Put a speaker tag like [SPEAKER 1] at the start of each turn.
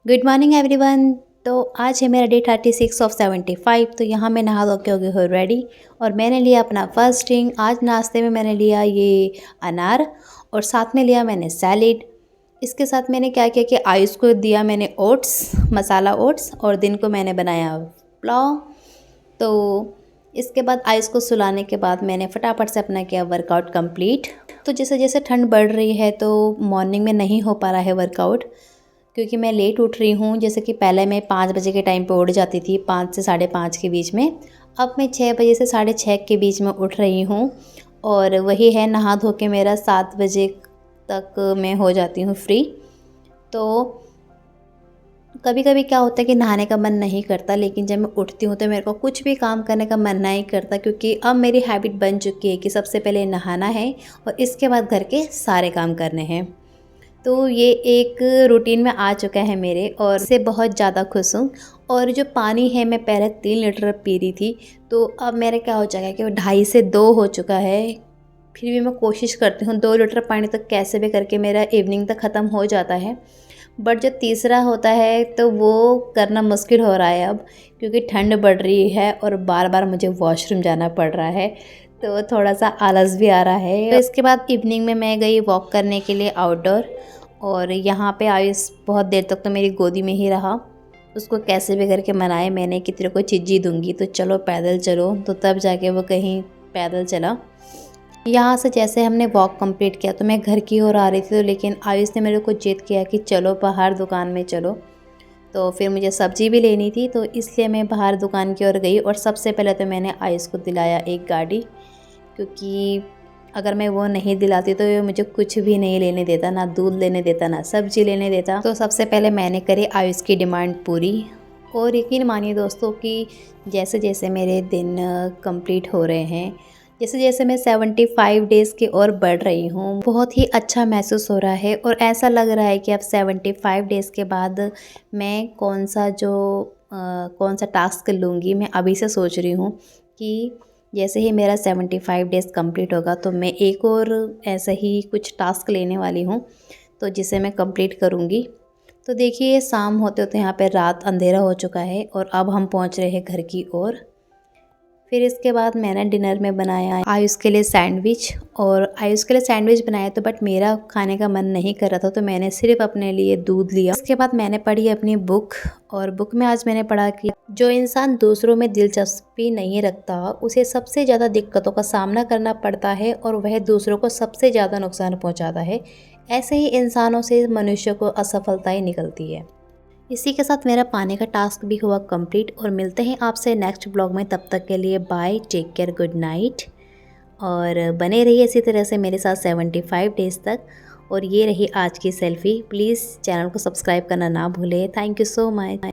[SPEAKER 1] Good morning everyone. तो आज है मेरा डे 36 ऑफ 75। तो यहाँ मैं नहा धो के हो गई हूँ रेडी और मैंने लिया अपना फर्स्ट ड्रिंक। आज नाश्ते में मैंने लिया ये अनार और साथ में लिया मैंने सैलेड। इसके साथ मैंने क्या किया कि आयुष को दिया मैंने ओट्स, मसाला ओट्स, और दिन को मैंने बनाया पुलाव। तो इसके बाद आयुष को सुलाने के बाद मैंने फटाफट से अपना किया वर्कआउट कंप्लीट। तो जैसे जैसे ठंड बढ़ रही है तो मॉर्निंग में नहीं हो पा रहा है वर्कआउट, क्योंकि मैं लेट उठ रही हूँ। जैसे कि पहले मैं 5 बजे के टाइम पे उठ जाती थी, 5 से 5:30 के बीच में। अब मैं 6 बजे से 6:30 के बीच में उठ रही हूँ और वही है, नहा धो के मेरा 7 बजे तक मैं हो जाती हूँ फ्री। तो कभी कभी क्या होता है कि नहाने का मन नहीं करता, लेकिन जब मैं उठती हूँ तो मेरे को कुछ भी काम करने का मन नहीं करता, क्योंकि अब मेरी हैबिट बन चुकी है कि सबसे पहले नहाना है और इसके बाद घर के सारे काम करने हैं। तो ये एक रूटीन में आ चुका है मेरे और इससे बहुत ज़्यादा खुश हूँ। और जो पानी है, मैं पहले 3 लीटर पी रही थी, तो अब मेरा क्या हो जाएगा कि वो 2.5 से 2 हो चुका है। फिर भी मैं कोशिश करती हूँ 2 लीटर पानी तक कैसे भी करके मेरा इवनिंग तक ख़त्म हो जाता है। बट जो तीसरा होता है तो वो करना मुश्किल हो रहा है अब, क्योंकि ठंड बढ़ रही है और बार बार मुझे वॉशरूम जाना पड़ रहा है, तो थोड़ा सा आलस भी आ रहा है। तो इसके बाद इवनिंग में मैं गई वॉक करने के लिए आउटडोर, और यहाँ पे आयुष बहुत देर तक तो मेरी गोदी में ही रहा। उसको कैसे भी करके मनाए मैंने कि तेरे को चीज़ी दूंगी तो चलो पैदल चलो, तो तब जाके वो कहीं पैदल चला। यहाँ से जैसे हमने वॉक कंप्लीट किया तो मैं घर की ओर आ रही थी, तो लेकिन आयुष ने मेरे को जिद किया कि चलो बाहर दुकान में चलो। तो फिर मुझे सब्ज़ी भी लेनी थी, तो इसलिए मैं बाहर दुकान की ओर गई और सबसे पहले तो मैंने आयुष को दिलाया एक गाड़ी, क्योंकि अगर मैं वो नहीं दिलाती तो ये मुझे कुछ भी नहीं लेने देता, ना दूध लेने देता, ना सब्जी लेने देता। तो सबसे पहले मैंने करी आयुष की डिमांड पूरी। और यकीन मानिए दोस्तों कि जैसे जैसे मेरे दिन कंप्लीट हो रहे हैं, जैसे जैसे मैं 75 डेज़ की ओर बढ़ रही हूँ, बहुत ही अच्छा महसूस हो रहा है। और ऐसा लग रहा है कि अब 75 डेज़ के बाद मैं कौन सा टास्क लूँगी। मैं अभी से सोच रही हूँ कि जैसे ही मेरा 75 डेज़ कंप्लीट होगा तो मैं एक और ऐसा ही कुछ टास्क लेने वाली हूँ, तो जिसे मैं कंप्लीट करूँगी। तो देखिए, शाम होते होते यहाँ पे रात अंधेरा हो चुका है और अब हम पहुँच रहे हैं घर की ओर। फिर इसके बाद मैंने डिनर में बनाया आयुष के लिए सैंडविच, और आयुष के लिए सैंडविच बनाया तो बट मेरा खाने का मन नहीं कर रहा था, तो मैंने सिर्फ अपने लिए दूध लिया। इसके बाद मैंने पढ़ी अपनी बुक, और बुक में आज मैंने पढ़ा कि जो इंसान दूसरों में दिलचस्पी नहीं रखता उसे सबसे ज़्यादा दिक्कतों का सामना करना पड़ता है और वह दूसरों को सबसे ज़्यादा नुकसान पहुँचाता है। ऐसे ही इंसानों से मनुष्य को असफलता ही निकलती है। इसी के साथ मेरा पानी का टास्क भी हुआ कंप्लीट, और मिलते हैं आपसे नेक्स्ट ब्लॉग में। तब तक के लिए bye, take care, good night, और बने रहिए इसी तरह से मेरे साथ 75 डेज़ तक। और ये रही आज की सेल्फ़ी। प्लीज़ चैनल को सब्सक्राइब करना ना भूलें। Thank you so much.